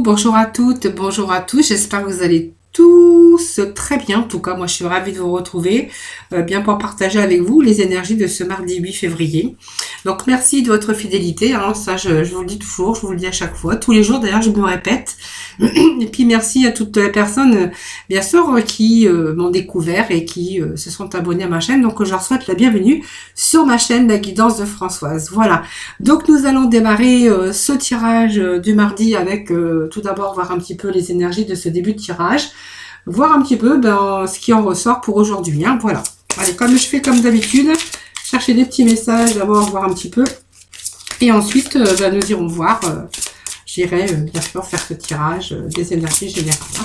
bonjour à toutes, bonjour à tous. J'espère que vous allez tous très bien. En tout cas, moi, je suis ravie de vous retrouver, bien pour partager avec vous les énergies de ce mardi 8 février. Donc, merci de votre fidélité. Hein, ça, je vous le dis toujours, je vous le dis à chaque fois, tous les jours. D'ailleurs, je me répète. Et puis, merci à toutes les personnes, bien sûr, qui m'ont découvert et qui se sont abonnés à ma chaîne. Donc, je leur souhaite la bienvenue sur ma chaîne, La Guidance de Françoise. Voilà. Donc, nous allons démarrer ce tirage du mardi avec tout d'abord voir un petit peu les énergies de ce début de tirage. Voir un petit peu ce qui en ressort pour aujourd'hui. Hein, voilà. Allez, comme je fais comme d'habitude, chercher des petits messages, d'abord voir un petit peu. Et ensuite, nous irons voir. J'irai bien sûr faire ce tirage des énergies générales. Hein.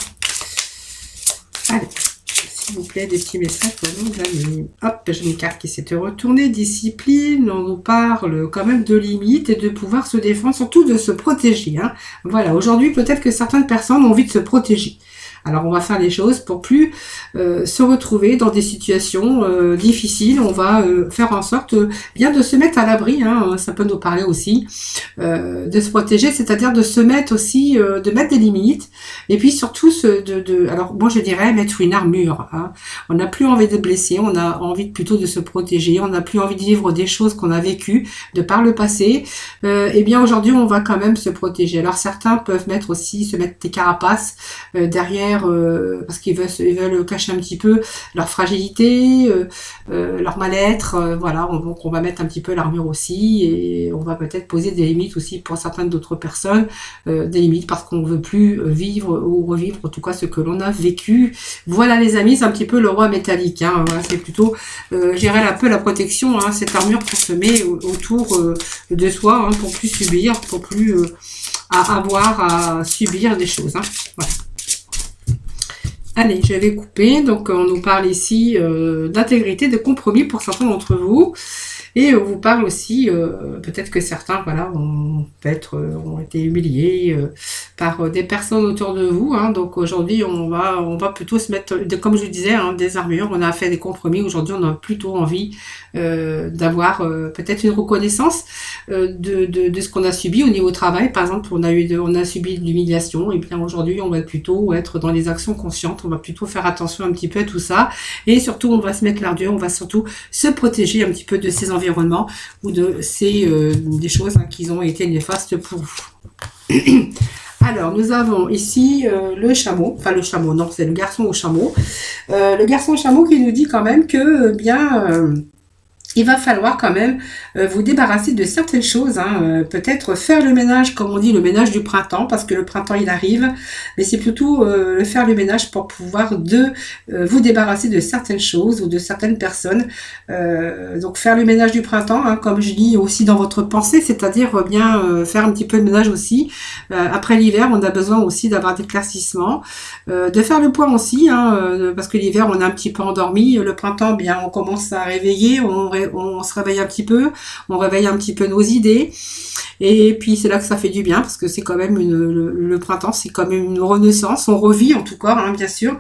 Allez, s'il vous plaît, des petits messages pour nous. Hop, j'ai une carte qui s'est retournée. Discipline, on nous parle quand même de limites et de pouvoir se défendre, surtout de se protéger. Hein. Voilà, aujourd'hui, peut-être que certaines personnes ont envie de se protéger. Alors, on va faire les choses pour plus se retrouver dans des situations difficiles. On va faire en sorte bien de se mettre à l'abri. Hein, ça peut nous parler aussi de se protéger, c'est-à-dire de se mettre aussi, de mettre des limites. Et puis surtout, alors moi je dirais mettre une armure. Hein. On n'a plus envie de blesser, on a envie plutôt de se protéger. On n'a plus envie de vivre des choses qu'on a vécues de par le passé. Et bien aujourd'hui, on va quand même se protéger. Alors certains peuvent se mettre des carapaces derrière. Parce qu'ils veulent cacher un petit peu leur fragilité, leur mal-être, voilà, donc on va mettre un petit peu l'armure aussi, et on va peut-être poser des limites aussi pour certaines d'autres personnes, des limites parce qu'on ne veut plus vivre ou revivre en tout cas ce que l'on a vécu. Voilà les amis, c'est un petit peu le roi métallique, hein, voilà, c'est plutôt gérer un peu la protection, hein, cette armure qu'on se met autour de soi, hein, pour plus subir, pour plus avoir à subir des choses, hein, voilà. Allez, je vais couper. Donc, on nous parle ici d'intégrité, de compromis pour certains d'entre vous. Et on vous parle aussi, peut-être que certains, voilà, ont été humiliés par des personnes autour de vous. Hein. Donc aujourd'hui, on va plutôt se mettre, comme je disais, hein, des armures. On a fait des compromis. Aujourd'hui, on a plutôt envie d'avoir peut-être une reconnaissance de ce qu'on a subi au niveau travail. Par exemple, on a subi de l'humiliation. Et bien aujourd'hui, on va plutôt être dans les actions conscientes. On va plutôt faire attention un petit peu à tout ça. Et surtout, on va se mettre l'ardeur. On va surtout se protéger un petit peu de ces environnements ou de des choses, hein, qui ont été néfastes pour vous. Alors, nous avons ici le chameau, enfin le chameau, non, c'est le garçon au chameau. Le garçon au chameau qui nous dit quand même que, il va falloir quand même vous débarrasser de certaines choses, hein, peut-être faire le ménage, comme on dit, le ménage du printemps, parce que le printemps il arrive, mais c'est plutôt faire le ménage pour pouvoir vous débarrasser de certaines choses ou de certaines personnes. Donc faire le ménage du printemps, hein, comme je dis aussi dans votre pensée, c'est-à-dire faire un petit peu de ménage aussi. Après l'hiver, on a besoin aussi d'avoir des éclaircissements, de faire le point aussi, hein, parce que l'hiver on est un petit peu endormi, le printemps, bien on commence à réveiller, on se réveille un petit peu, on réveille un petit peu nos idées, et puis c'est là que ça fait du bien, parce que c'est quand même le printemps, c'est quand même une renaissance, on revit en tout cas, hein, bien sûr,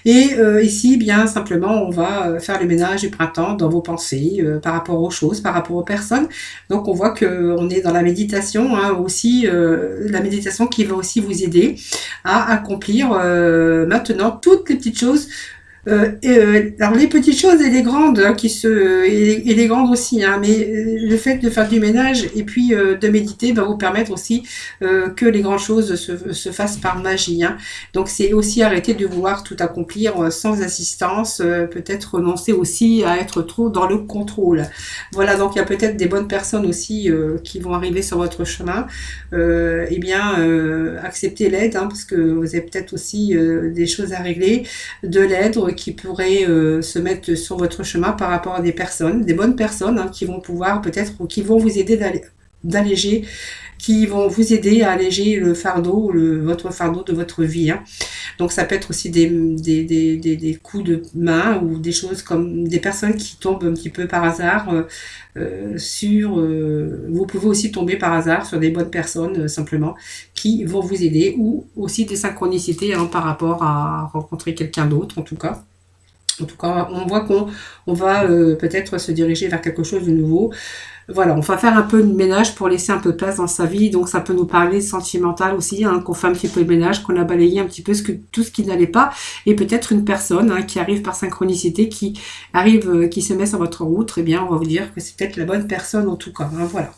et ici, bien simplement, on va faire le ménage du printemps dans vos pensées, par rapport aux choses, par rapport aux personnes. Donc on voit que on est dans la méditation, hein, aussi, la méditation qui va aussi vous aider à accomplir maintenant toutes les petites choses. Alors les petites choses et les grandes, hein, et les grandes aussi, hein, mais le fait de faire du ménage et puis de méditer va vous permettre aussi que les grandes choses se fassent par magie, hein. Donc c'est aussi arrêter de vouloir tout accomplir sans assistance, peut-être renoncer aussi à être trop dans le contrôle. Voilà, donc il y a peut-être des bonnes personnes aussi qui vont arriver sur votre chemin. Acceptez l'aide, hein, parce que vous avez peut-être aussi des choses à régler, de l'aide qui pourraient se mettre sur votre chemin par rapport à des personnes, des bonnes personnes, hein, qui vont pouvoir peut-être, ou qui vont vous aider d'alléger, qui vont vous aider à alléger le fardeau, votre fardeau de votre vie, hein. Donc ça peut être aussi des coups de main ou des choses comme des personnes qui tombent un petit peu par hasard vous pouvez aussi tomber par hasard sur des bonnes personnes simplement qui vont vous aider, ou aussi des synchronicités, hein, par rapport à rencontrer quelqu'un d'autre en tout cas. En tout cas, on voit qu'on va peut-être se diriger vers quelque chose de nouveau. Voilà, on va faire un peu de ménage pour laisser un peu de place dans sa vie. Donc ça peut nous parler sentimental aussi, hein, qu'on fait un petit peu de ménage, qu'on a balayé un petit peu tout ce qui n'allait pas. Et peut-être une personne qui arrive par synchronicité, qui arrive, qui se met sur votre route. Eh bien, on va vous dire que c'est peut-être la bonne personne en tout cas. Hein, voilà.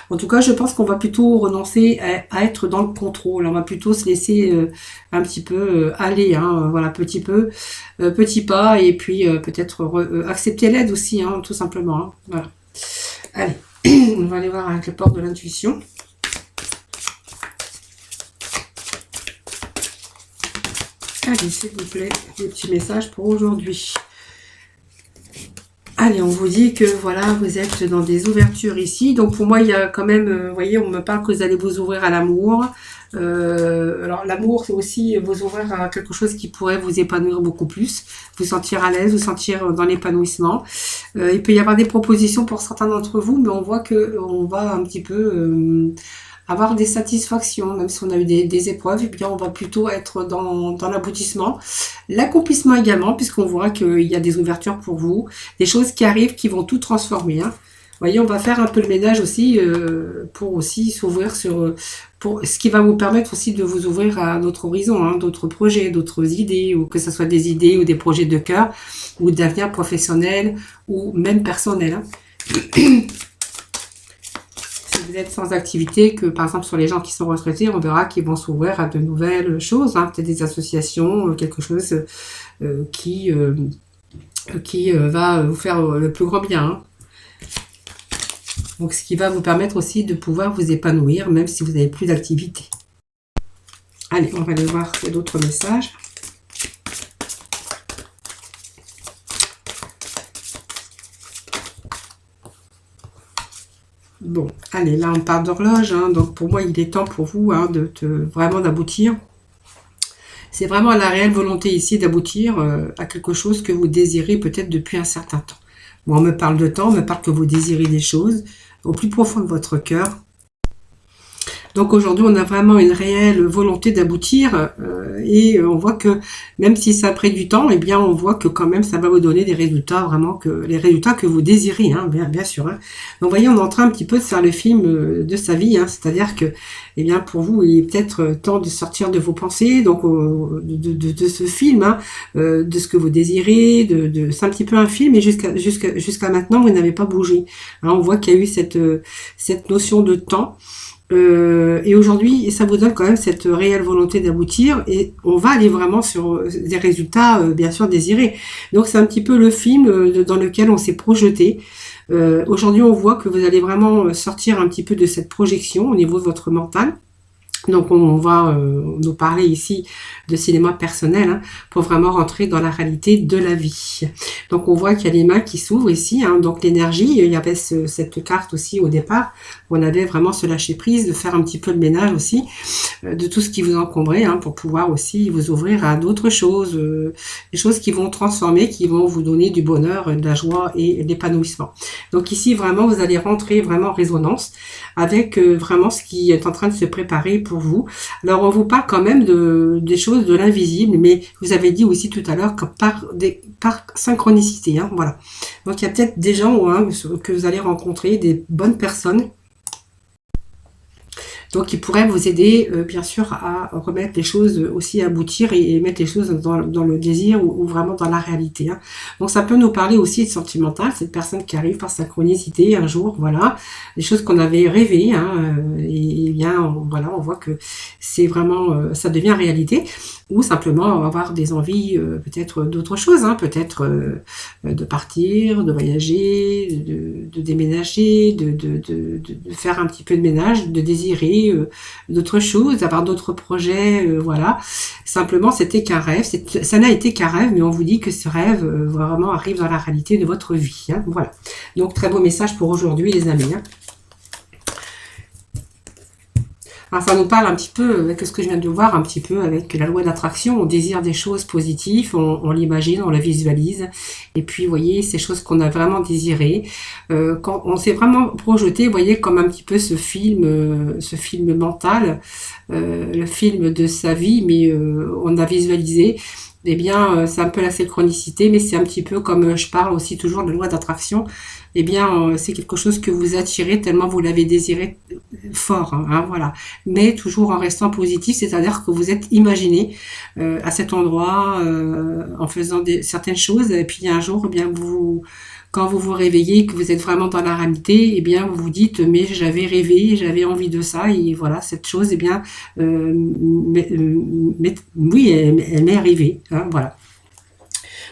En tout cas, je pense qu'on va plutôt renoncer à être dans le contrôle. On va plutôt se laisser un petit peu aller, hein, voilà, petit pas, et puis peut-être accepter l'aide aussi, hein, tout simplement. Hein, voilà. Allez, on va aller voir avec le porte de l'intuition. Allez, s'il vous plaît, des petits messages pour aujourd'hui. Allez, on vous dit que voilà, vous êtes dans des ouvertures ici. Donc pour moi, il y a quand même, vous voyez, on me parle que vous allez vous ouvrir à l'amour. Alors l'amour, c'est aussi vous ouvrir à quelque chose qui pourrait vous épanouir beaucoup plus, vous sentir à l'aise, vous sentir dans l'épanouissement. Il peut y avoir des propositions pour certains d'entre vous, mais on voit que on va un petit peu avoir des satisfactions, même si on a eu des épreuves, et bien on va plutôt être dans l'aboutissement. L'accomplissement également, puisqu'on voit qu'il y a des ouvertures pour vous, des choses qui arrivent qui vont tout transformer. Hein. Vous voyez, on va faire un peu le ménage aussi pour aussi s'ouvrir pour ce qui va vous permettre aussi de vous ouvrir à d'autres horizons, hein, d'autres projets, d'autres idées, ou que ce soit des idées ou des projets de cœur, ou d'avenir professionnel, ou même personnel. Hein. Vous êtes sans activité, que par exemple sur les gens qui sont retraités, on verra qu'ils vont s'ouvrir à de nouvelles choses, hein, peut-être des associations, quelque chose qui va vous faire le plus grand bien. Hein. Donc ce qui va vous permettre aussi de pouvoir vous épanouir, même si vous n'avez plus d'activité. Allez, on va aller voir d'autres messages. Bon, allez, là on parle d'horloge, hein, donc pour moi il est temps pour vous hein, vraiment d'aboutir. C'est vraiment la réelle volonté ici d'aboutir à quelque chose que vous désirez peut-être depuis un certain temps. Bon, on me parle de temps, on me parle que vous désirez des choses au plus profond de votre cœur. Donc aujourd'hui, on a vraiment une réelle volonté d'aboutir et on voit que même si ça a pris du temps, eh bien on voit que quand même ça va vous donner des résultats vraiment les résultats que vous désirez, hein, bien sûr. Hein. Donc vous voyez, on est en train un petit peu de faire le film de sa vie, hein, c'est-à-dire que eh bien pour vous, il est peut-être temps de sortir de vos pensées, donc de ce film, hein, de ce que vous désirez, c'est un petit peu un film et jusqu'à maintenant vous n'avez pas bougé. Hein, on voit qu'il y a eu cette notion de temps. Et aujourd'hui, ça vous donne quand même cette réelle volonté d'aboutir et on va aller vraiment sur des résultats bien sûr désirés. Donc c'est un petit peu le film dans lequel on s'est projeté. Aujourd'hui, on voit que vous allez vraiment sortir un petit peu de cette projection au niveau de votre mental. Donc on va nous parler ici de cinéma personnel hein, pour vraiment rentrer dans la réalité de la vie. Donc on voit qu'il y a les mains qui s'ouvrent ici, hein, donc l'énergie, il y avait cette carte aussi au départ, où on avait vraiment ce lâcher prise, de faire un petit peu le ménage aussi, de tout ce qui vous encombrait, hein, pour pouvoir aussi vous ouvrir à d'autres choses, des choses qui vont transformer, qui vont vous donner du bonheur, de la joie et de l'épanouissement. Donc ici vraiment vous allez rentrer vraiment en résonance avec vraiment ce qui est en train de se préparer pour vous. Alors on vous parle quand même des choses de l'invisible, mais vous avez dit aussi tout à l'heure que par synchronicité, hein, voilà. Donc il y a peut-être des gens hein, que vous allez rencontrer, des bonnes personnes. Donc, il pourrait vous aider, bien sûr, à remettre les choses aussi à aboutir et mettre les choses dans le désir ou vraiment dans la réalité. Hein. Donc, ça peut nous parler aussi de sentimental, cette personne qui arrive par synchronicité un jour, voilà, des choses qu'on avait rêvées, hein, et bien, voilà, on voit que c'est vraiment, ça devient réalité, ou simplement avoir des envies peut-être d'autre chose, hein, peut-être de partir, de voyager, de déménager, de faire un petit peu de ménage, de désirer d'autres choses, d'avoir d'autres projets, voilà. Simplement, c'était qu'un rêve. Ça n'a été qu'un rêve, mais on vous dit que ce rêve vraiment arrive dans la réalité de votre vie. Hein, voilà. Donc, très beau message pour aujourd'hui, les amis. Hein. Alors, ça nous parle un petit peu, avec ce que je viens de voir, un petit peu avec la loi d'attraction. On désire des choses positives, on l'imagine, on la visualise. Et puis, vous voyez, ces choses qu'on a vraiment désirées. Quand on s'est vraiment projeté, vous voyez, comme un petit peu ce film mental, le film de sa vie, mais on a visualisé. eh bien, c'est un peu la synchronicité, mais c'est un petit peu comme je parle aussi toujours de loi d'attraction. Eh bien, c'est quelque chose que vous attirez tellement vous l'avez désiré fort, hein, voilà. Mais toujours en restant positif, c'est-à-dire que vous êtes imaginé à cet endroit en faisant certaines choses, et puis un jour, eh bien, quand vous vous réveillez, que vous êtes vraiment dans la réalité, eh bien, vous vous dites, mais j'avais rêvé, j'avais envie de ça, et voilà, cette chose, eh bien, oui, elle m'est arrivée, hein, voilà.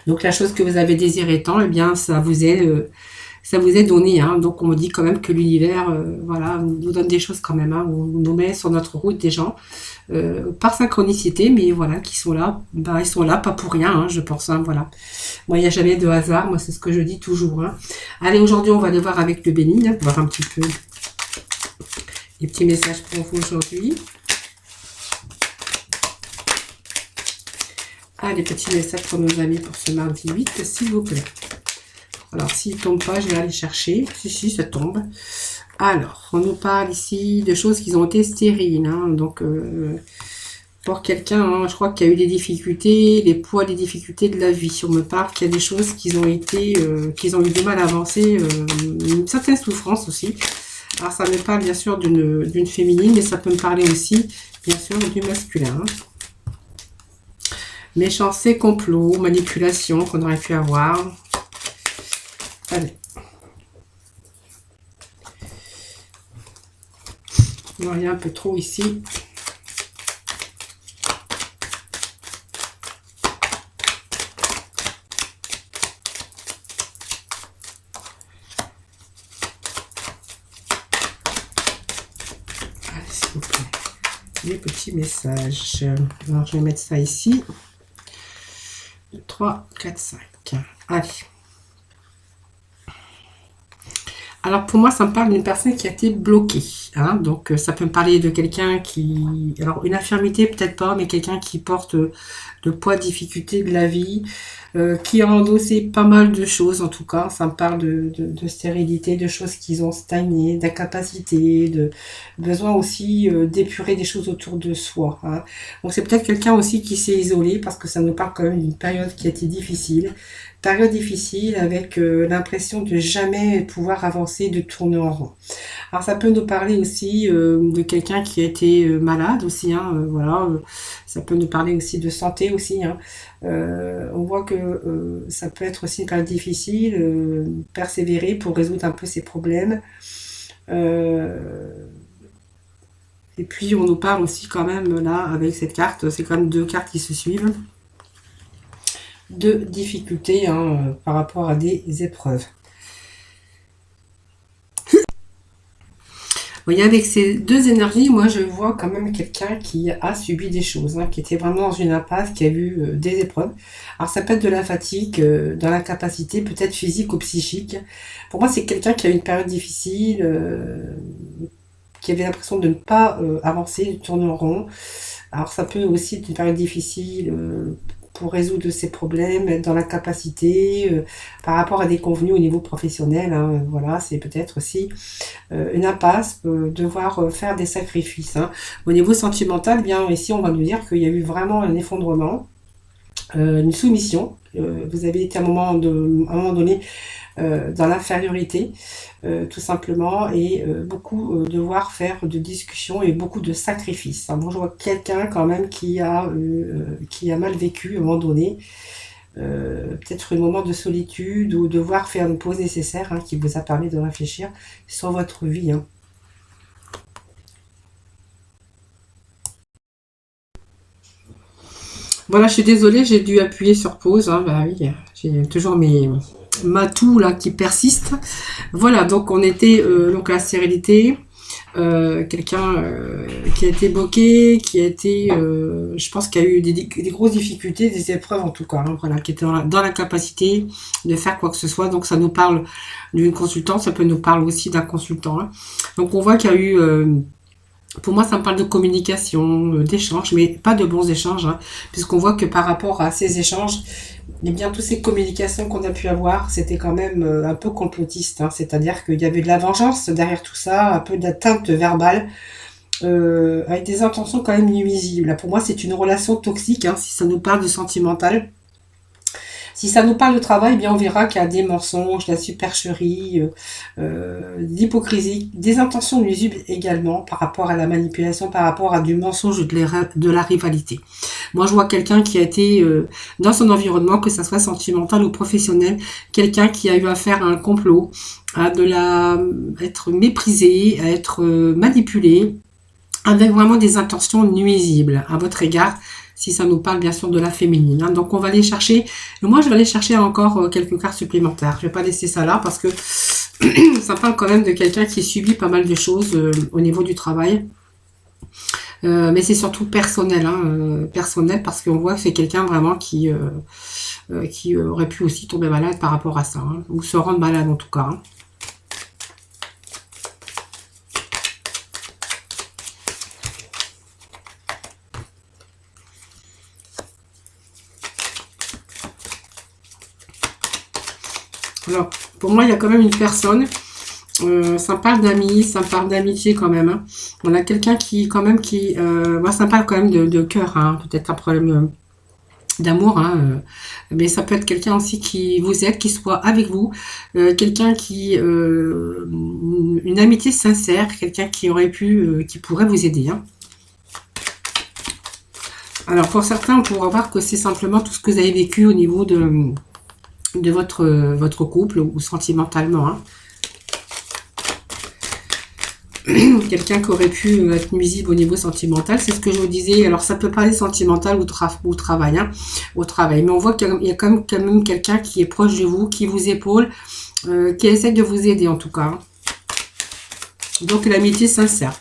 Donc la chose que vous avez désirée tant, eh bien, ça vous est donné, hein. Donc on me dit quand même que l'univers, voilà, nous donne des choses quand même, hein. On nous met sur notre route des gens par synchronicité, mais voilà, qui sont là, ben, ils sont là pas pour rien, hein, je pense, hein, voilà. Moi, il n'y a jamais de hasard, moi c'est ce que je dis toujours, hein. Allez, aujourd'hui on va aller voir avec le béni, hein, voir un petit peu les petits messages pour vous aujourd'hui. Ah, les petits messages pour nos amis pour ce mardi 8, s'il vous plaît. Alors, s'il ne tombe pas, je vais aller chercher. Si, ça tombe. Alors, on nous parle ici de choses qui ont été stériles, hein. Donc, pour quelqu'un, hein, je crois qu'il y a eu des difficultés, les poids, les difficultés de la vie. On me parle qu'il y a des choses qui ont été, qu'ils ont eu du mal à avancer, une certaine souffrance aussi. Alors, ça me parle bien sûr d'une féminine, mais ça peut me parler aussi, bien sûr, du masculin, hein. Méchanceté, complot, manipulation qu'on aurait pu avoir. Allez. Il y a un peu trop ici. Allez, s'il vous plaît. Les petits messages. Alors, je vais mettre ça ici. 3, 4, 5. Allez. Alors pour moi, ça me parle d'une personne qui a été bloquée, hein. Donc ça peut me parler de quelqu'un qui... Alors une infirmité peut-être pas, mais quelqu'un qui porte le poids, difficulté de la vie, qui a endossé pas mal de choses en tout cas. Ça me parle de stérilité, de choses qui ont stagné, d'incapacité, de besoin aussi d'épurer des choses autour de soi, hein. Donc c'est peut-être quelqu'un aussi qui s'est isolé parce que ça nous parle quand même d'une période qui a été difficile. Période difficile avec l'impression de jamais pouvoir avancer, de tourner en rond. Alors ça peut nous parler aussi de quelqu'un qui a été malade aussi, hein, voilà. Ça peut nous parler aussi de santé aussi, hein. On voit que ça peut être aussi une période difficile, persévérer pour résoudre un peu ses problèmes. Et puis on nous parle aussi quand même là avec cette carte, c'est quand même deux cartes qui se suivent, de difficultés, hein, par rapport à des épreuves. Vous voyez, avec ces deux énergies, moi je vois quand même quelqu'un qui a subi des choses, hein, qui était vraiment dans une impasse, qui a eu des épreuves. Alors ça peut être de la fatigue, dans l'incapacité, peut-être physique ou psychique. Pour moi, c'est quelqu'un qui a eu une période difficile, qui avait l'impression de ne pas avancer, de tourner en rond. Alors ça peut aussi être une période difficile pour résoudre ses problèmes, être dans l'incapacité, par rapport à des convenus au niveau professionnel, hein, voilà, c'est peut-être aussi une impasse, devoir faire des sacrifices, hein. Au niveau sentimental, bien ici on va nous dire qu'il y a eu vraiment un effondrement, une soumission. Vous avez été à un moment donné dans l'infériorité, tout simplement, et beaucoup devoir faire de discussions et beaucoup de sacrifices, hein. Bon, je vois quelqu'un quand même qui a mal vécu à un moment donné, peut-être un moment de solitude ou devoir faire une pause nécessaire, hein, qui vous a permis de réfléchir sur votre vie, hein. Voilà, je suis désolée, j'ai dû appuyer sur pause, hein, bah oui, j'ai toujours ma toux là qui persiste. Voilà, donc on était donc à la stérilité, quelqu'un qui a été bloqué, qui a été, je pense qu'il y a eu des grosses difficultés, des épreuves en tout cas, hein, voilà, qui était dans l'incapacité de faire quoi que ce soit. Donc ça nous parle d'une consultante, ça peut nous parler aussi d'un consultant, hein. Donc on voit qu'il y a eu pour moi, ça me parle de communication, d'échanges, mais pas de bons échanges, hein, puisqu'on voit que par rapport à ces échanges, eh bien, toutes ces communications qu'on a pu avoir, c'était quand même un peu complotiste, hein, c'est-à-dire qu'il y avait de la vengeance derrière tout ça, un peu d'atteinte verbale, avec des intentions quand même nuisibles. Là, pour moi, c'est une relation toxique, hein, si ça nous parle de sentimental. Si ça nous parle de travail, eh bien on verra qu'il y a des mensonges, de la supercherie, d'hypocrisie, des intentions nuisibles également par rapport à la manipulation, par rapport à du mensonge, de la rivalité. Moi, je vois quelqu'un qui a été dans son environnement, que ça soit sentimental ou professionnel, quelqu'un qui a eu affaire à un complot, à être méprisé, à être manipulé, avec vraiment des intentions nuisibles à votre égard, si ça nous parle bien sûr de la féminine. Hein. Donc on va aller chercher, moi je vais aller chercher encore quelques cartes supplémentaires. Je vais pas laisser ça là parce que ça parle quand même de quelqu'un qui subit pas mal de choses au niveau du travail. Mais c'est surtout personnel, hein, personnel parce qu'on voit que c'est quelqu'un vraiment qui aurait pu aussi tomber malade par rapport à ça, hein, ou se rendre malade en tout cas. Hein. Alors, pour moi, il y a quand même une personne, ça me parle d'amis, ça me parle d'amitié quand même. Hein. On a quelqu'un qui, quand même, moi, ça me parle quand même de cœur, hein, peut-être un problème d'amour, hein, mais ça peut être quelqu'un aussi qui vous aide, qui soit avec vous, quelqu'un une amitié sincère, quelqu'un qui aurait pu, qui pourrait vous aider. Hein. Alors, pour certains, on pourra voir que c'est simplement tout ce que vous avez vécu au niveau de votre couple ou sentimentalement. Hein. Quelqu'un qui aurait pu être nuisible au niveau sentimental, c'est ce que je vous disais. Alors ça peut pas être sentimental ou travail, hein, au travail, mais on voit qu'il y a quand même quelqu'un qui est proche de vous, qui vous épaule, qui essaie de vous aider en tout cas. Hein. Donc l'amitié sincère.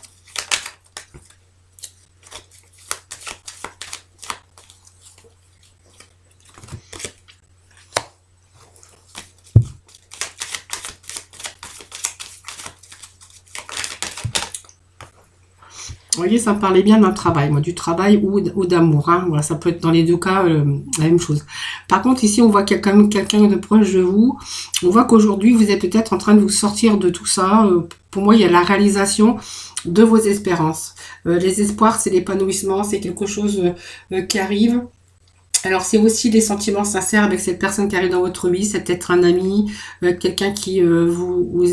Vous voyez, ça me parlait bien d'un travail, moi, du travail ou d'amour. Hein. Voilà, ça peut être dans les deux cas la même chose. Par contre, ici, on voit qu'il y a quand même quelqu'un de proche de vous. On voit qu'aujourd'hui, vous êtes peut-être en train de vous sortir de tout ça. Pour moi, il y a la réalisation de vos espérances. Les espoirs, c'est l'épanouissement, c'est quelque chose qui arrive. Alors, c'est aussi des sentiments sincères avec cette personne qui arrive dans votre vie. C'est peut-être un ami, quelqu'un qui vous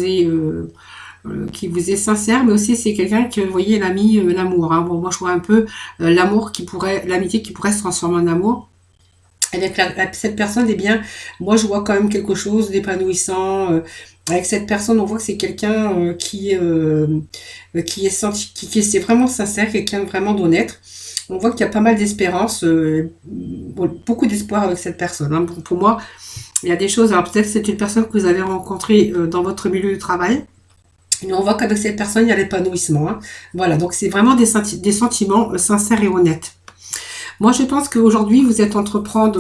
est sincère, mais aussi c'est quelqu'un que, vous voyez, l'ami, l'amour. Hein. Bon, moi, je vois un peu l'amitié qui pourrait se transformer en amour. Avec cette personne, eh bien, moi, je vois quand même quelque chose d'épanouissant. Avec cette personne, on voit que c'est quelqu'un qui c'est vraiment sincère, quelqu'un vraiment d'honnête. On voit qu'il y a pas mal d'espérance, beaucoup d'espoir avec cette personne. Hein. Pour moi, il y a des choses. Alors peut-être c'est une personne que vous avez rencontrée dans votre milieu de travail. Mais on voit qu'avec cette personne, il y a l'épanouissement. Hein. Voilà, donc c'est vraiment des sentiments sincères et honnêtes. Moi, je pense qu'aujourd'hui, vous êtes en train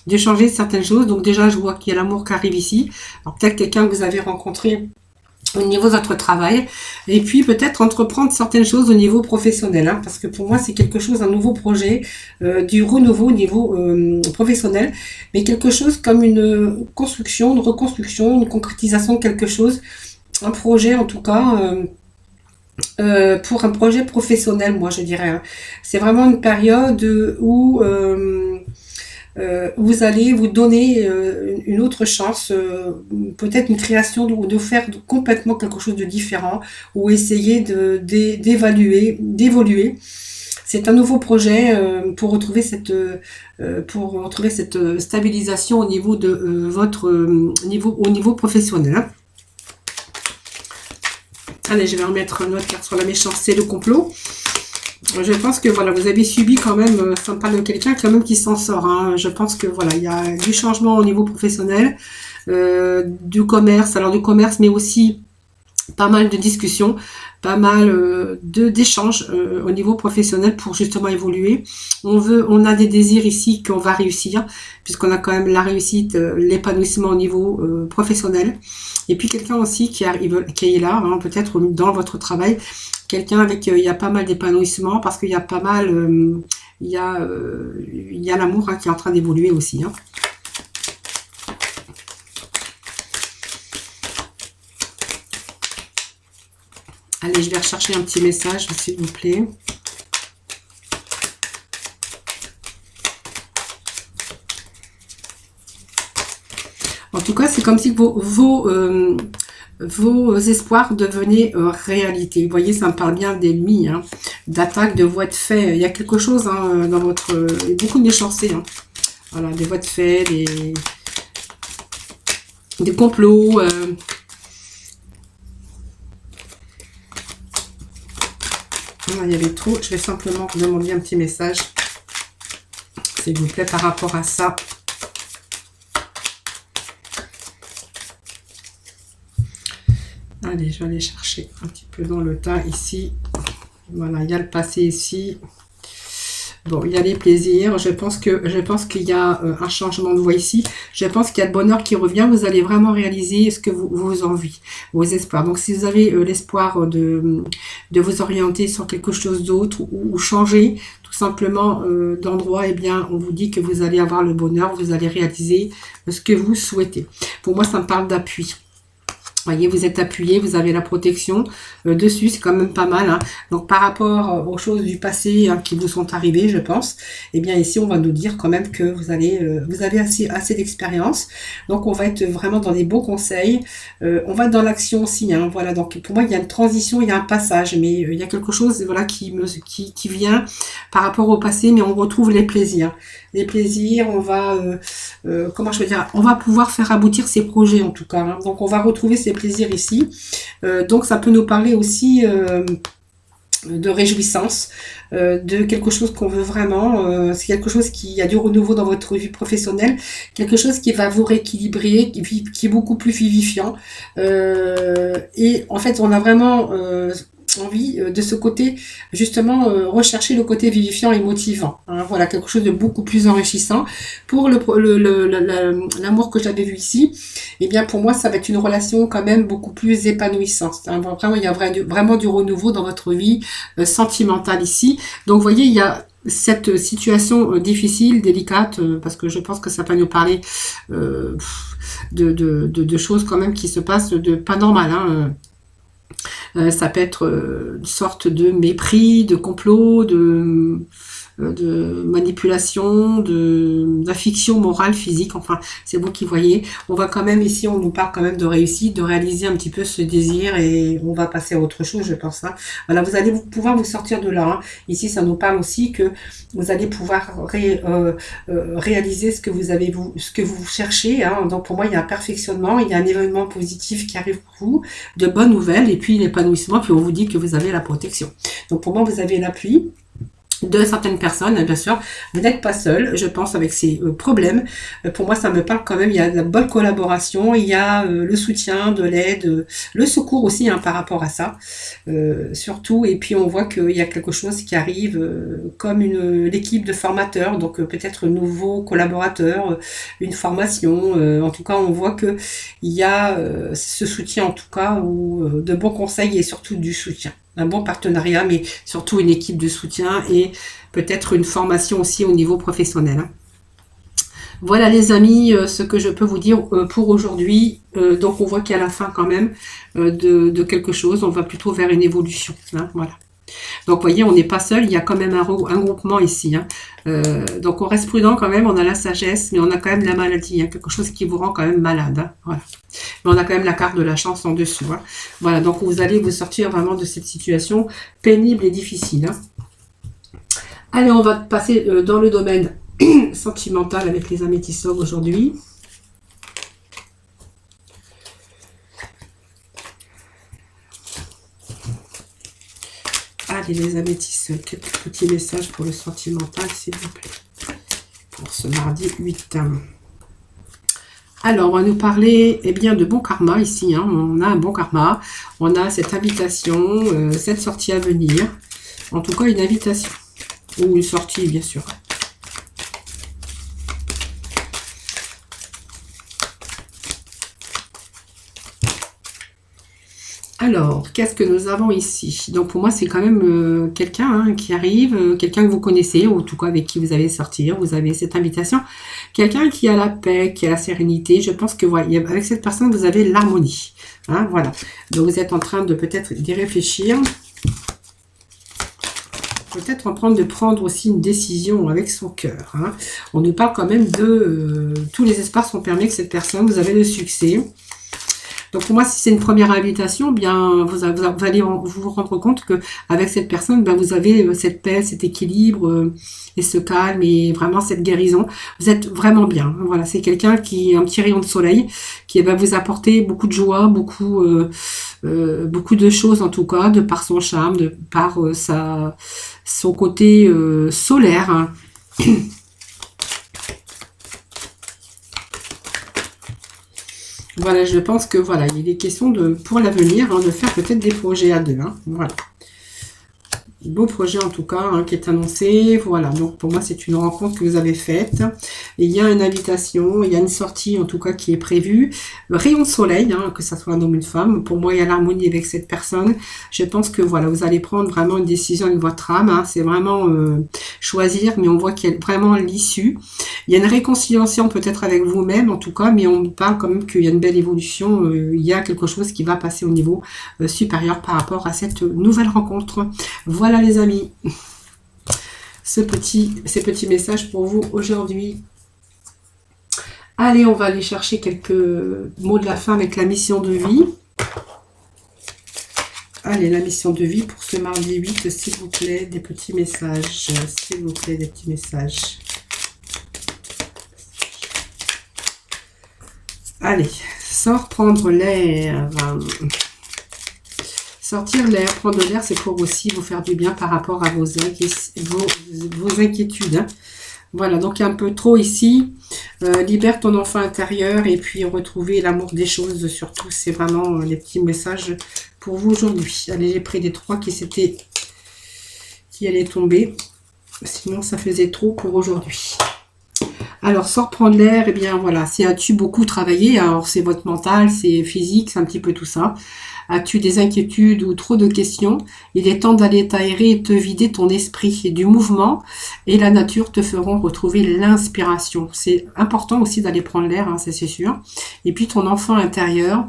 d'échanger certaines choses. Donc déjà, je vois qu'il y a l'amour qui arrive ici. Alors peut-être quelqu'un que vous avez rencontré au niveau de votre travail. Et puis peut-être entreprendre certaines choses au niveau professionnel. Hein, parce que pour moi, c'est quelque chose, un nouveau projet, du renouveau au niveau professionnel. Mais quelque chose comme une construction, une reconstruction, une concrétisation de quelque chose. Un projet en tout cas, pour un projet professionnel, moi je dirais. Hein. C'est vraiment une période où vous allez vous donner une autre chance, peut-être une création ou de faire complètement quelque chose de différent ou essayer d'évoluer. C'est un nouveau projet pour retrouver cette stabilisation au niveau de votre au niveau professionnel. Hein. Allez, je vais remettre une autre carte sur la méchanceté, le complot. Je pense que voilà, vous avez subi quand même, ça me parle de quelqu'un quand même qui s'en sort. Hein. Je pense que voilà, il y a du changement au niveau professionnel, du commerce, mais aussi pas mal de discussions, pas mal d'échanges au niveau professionnel pour justement évoluer. On a des désirs ici qu'on va réussir, puisqu'on a quand même la réussite, l'épanouissement au niveau professionnel. Et puis quelqu'un aussi qui est là, hein, peut-être dans votre travail, quelqu'un avec il y a pas mal d'épanouissement parce qu'il y a pas mal, il y a l'amour hein, qui est en train d'évoluer aussi. Hein. Allez, je vais rechercher un petit message, s'il vous plaît. En tout cas, c'est comme si vos espoirs devenaient réalité. Vous voyez, ça me parle bien d'ennemis, hein, d'attaques, de voies de fait. Il y a quelque chose hein, dans votre... il y a beaucoup de méchanceté. Hein. Voilà, des voies de fait, des complots. Il y avait trop. Je vais simplement demander un petit message, s'il vous plaît, par rapport à ça. Allez, je vais aller chercher un petit peu dans le tas ici. Voilà, il y a le passé ici. Bon, il y a les plaisirs. Je pense qu'il y a un changement de voie ici. Je pense qu'il y a le bonheur qui revient. Vous allez vraiment réaliser ce que vous enviez, vos espoirs. Donc, si vous avez l'espoir de vous orienter sur quelque chose d'autre ou changer tout simplement d'endroit, eh bien, on vous dit que vous allez avoir le bonheur. Vous allez réaliser ce que vous souhaitez. Pour moi, ça me parle d'appui. Voyez, vous êtes appuyé, vous avez la protection dessus, c'est quand même pas mal. Hein. Donc, par rapport aux choses du passé hein, qui vous sont arrivées, je pense, eh bien, ici, on va nous dire quand même que vous avez assez d'expérience. Donc, on va être vraiment dans des beaux conseils. On va être dans l'action aussi. Hein, voilà. Donc, pour moi, il y a une transition, il y a un passage, mais il y a quelque chose, voilà, qui vient par rapport au passé, mais on retrouve les plaisirs. Les plaisirs, on va, comment je veux dire, on va pouvoir faire aboutir ces projets en tout cas. Hein. Donc, on va retrouver ces plaisirs ici. Donc, ça peut nous parler aussi de réjouissance, de quelque chose qu'on veut vraiment. C'est quelque chose qui a du renouveau dans votre vie professionnelle, quelque chose qui va vous rééquilibrer, qui est beaucoup plus vivifiant. Et en fait, on a vraiment... envie de ce côté justement rechercher le côté vivifiant et motivant hein, voilà quelque chose de beaucoup plus enrichissant pour l'amour que j'avais vu ici. Et bien pour moi ça va être une relation quand même beaucoup plus épanouissante hein. Vraiment il y a vraiment du renouveau dans votre vie sentimentale ici. Donc vous voyez il y a cette situation difficile, délicate, parce que je pense que ça peut nous parler de choses quand même qui se passent de pas normales hein. Ça peut être une sorte de mépris, de complot, de manipulation, d'affection morale, physique, enfin, c'est vous qui voyez. On va quand même, ici, on nous parle quand même de réussite, de réaliser un petit peu ce désir et on va passer à autre chose, je pense. Hein. Voilà, vous allez pouvoir vous sortir de là. Hein. Ici, ça nous parle aussi que vous allez pouvoir réaliser ce que vous cherchez. Hein. Donc, pour moi, il y a un perfectionnement, il y a un événement positif qui arrive pour vous, de bonnes nouvelles et puis l'épanouissement, puis on vous dit que vous avez la protection. Donc, pour moi, vous avez l'appui de certaines personnes, bien sûr, vous n'êtes pas seul, je pense, avec ces problèmes. Pour moi, ça me parle quand même, il y a de la bonne collaboration, il y a le soutien, de l'aide, le secours aussi hein, par rapport à ça, surtout. Et puis, on voit qu'il y a quelque chose qui arrive comme l'équipe de formateurs, donc peut-être nouveaux collaborateurs, une formation. En tout cas, on voit qu'il y a ce soutien, en tout cas, ou de bons conseils et surtout du soutien. Un bon partenariat, mais surtout une équipe de soutien et peut-être une formation aussi au niveau professionnel. Hein. Voilà les amis, ce que je peux vous dire pour aujourd'hui. Donc on voit qu'à la fin quand même de quelque chose, on va plutôt vers une évolution. Hein, voilà. Donc, vous voyez, on n'est pas seul, il y a quand même un groupement ici. Hein. Donc, on reste prudent quand même, on a la sagesse, mais on a quand même la maladie, hein, quelque chose qui vous rend quand même malade. Hein. Voilà. Mais on a quand même la carte de la chance en dessous. Hein. Voilà, donc vous allez vous sortir vraiment de cette situation pénible et difficile. Hein. Allez, on va passer dans le domaine sentimental avec les améthysognes aujourd'hui. Allez les améthystes, quelques petits messages pour le sentimental, s'il vous plaît. Pour ce mardi 8. Alors, on va nous parler eh bien, de bon karma ici. Hein. On a un bon karma. On a cette invitation, cette sortie à venir. En tout cas, une invitation. Ou une sortie, bien sûr. Alors, qu'est-ce que nous avons ici? Donc pour moi, c'est quand même quelqu'un qui arrive, quelqu'un que vous connaissez, ou en tout cas avec qui vous allez sortir, vous avez cette invitation. Quelqu'un qui a la paix, qui a la sérénité. Je pense que voilà, avec cette personne, vous avez l'harmonie. Hein, voilà. Donc vous êtes en train de peut-être d'y réfléchir. Peut-être en train de prendre aussi une décision avec son cœur. Hein. On nous parle quand même de... tous les espaces sont permis que cette personne, vous avez le succès. Donc pour moi, si c'est une première invitation, bien vous allez vous rendre compte que avec cette personne, ben, vous avez cette paix, cet équilibre et ce calme et vraiment cette guérison. Vous êtes vraiment bien. Voilà, c'est quelqu'un qui est un petit rayon de soleil qui va vous apporter beaucoup de joie, beaucoup de choses en tout cas, de par son charme, de par son côté solaire. Hein. Voilà, je pense que voilà, il est question de, pour l'avenir, de faire peut-être des projets à deux. Hein, voilà. Beau projet en tout cas qui est annoncé. Voilà, donc pour moi c'est une rencontre que vous avez faite. Et il y a une invitation, il y a une sortie en tout cas qui est prévue. Le rayon de soleil, que ça soit un homme ou une femme. Pour moi il y a l'harmonie avec cette personne. Je pense que voilà, vous allez prendre vraiment une décision avec votre âme. C'est vraiment choisir, mais on voit qu'il y a vraiment l'issue. Il y a une réconciliation peut-être avec vous-même en tout cas, mais on parle quand même qu'il y a une belle évolution. Il y a quelque chose qui va passer au niveau supérieur par rapport à cette nouvelle rencontre. Voilà les amis, ces petits messages pour vous aujourd'hui. Allez, on va aller chercher quelques mots de la fin avec la mission de vie. Allez, la mission de vie pour ce mardi 8, s'il vous plaît, des petits messages. S'il vous plaît, des petits messages. Allez, sors prendre l'air. Sortir l'air, prendre l'air, c'est pour aussi vous faire du bien par rapport à vos inquiétudes. Hein. Voilà, donc un peu trop ici. Libère ton enfant intérieur et puis retrouver l'amour des choses. Surtout, c'est vraiment les petits messages pour vous aujourd'hui. Allez, j'ai pris des 3 qui allaient tomber. Sinon, ça faisait trop pour aujourd'hui. Alors, sors prendre l'air, et bien voilà, c'est as-tu beaucoup travaillé? Alors, c'est votre mental, c'est physique, c'est un petit peu tout ça. As-tu des inquiétudes ou trop de questions? Il est temps d'aller t'aérer et te vider ton esprit. Et du mouvement et la nature te feront retrouver l'inspiration. C'est important aussi d'aller prendre l'air, ça c'est sûr. Et puis ton enfant intérieur.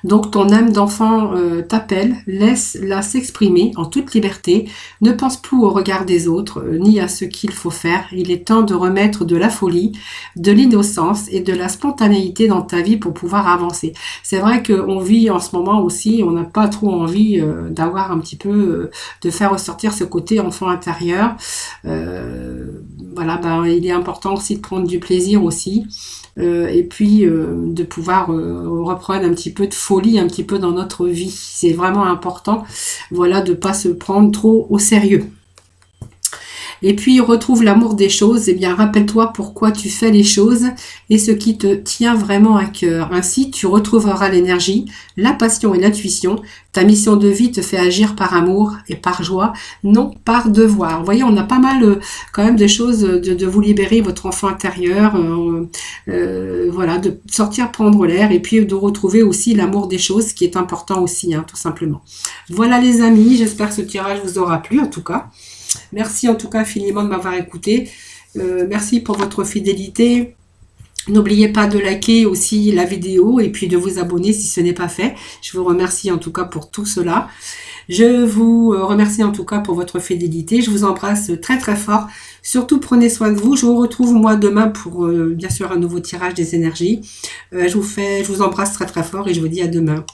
Donc ton âme d'enfant t'appelle, laisse-la s'exprimer en toute liberté. Ne pense plus au regard des autres, ni à ce qu'il faut faire. Il est temps de remettre de la folie, de l'innocence et de la spontanéité dans ta vie pour pouvoir avancer. C'est vrai qu'on vit en ce moment aussi, on n'a pas trop envie d'avoir un petit peu, de faire ressortir ce côté enfant intérieur. Voilà, il est important aussi de prendre du plaisir aussi. Et puis de pouvoir reprendre un petit peu de folie un petit peu dans notre vie. C'est vraiment important, voilà, de pas se prendre trop au sérieux. Et puis retrouve l'amour des choses. Eh bien, rappelle-toi pourquoi tu fais les choses et ce qui te tient vraiment à cœur. Ainsi, tu retrouveras l'énergie, la passion et l'intuition. Ta mission de vie te fait agir par amour et par joie, non par devoir. Vous voyez, on a pas mal quand même de choses de vous libérer votre enfant intérieur, voilà, de sortir prendre l'air et puis de retrouver aussi l'amour des choses, qui est important aussi, tout simplement. Voilà les amis, j'espère que ce tirage vous aura plu en tout cas. Merci en tout cas infiniment de m'avoir écouté. Merci pour votre fidélité. N'oubliez pas de liker aussi la vidéo et puis de vous abonner si ce n'est pas fait. Je vous remercie en tout cas pour tout cela. Je vous remercie en tout cas pour votre fidélité. Je vous embrasse très très fort. Surtout prenez soin de vous. Je vous retrouve moi demain pour bien sûr un nouveau tirage des énergies. Je vous embrasse très très fort et je vous dis à demain.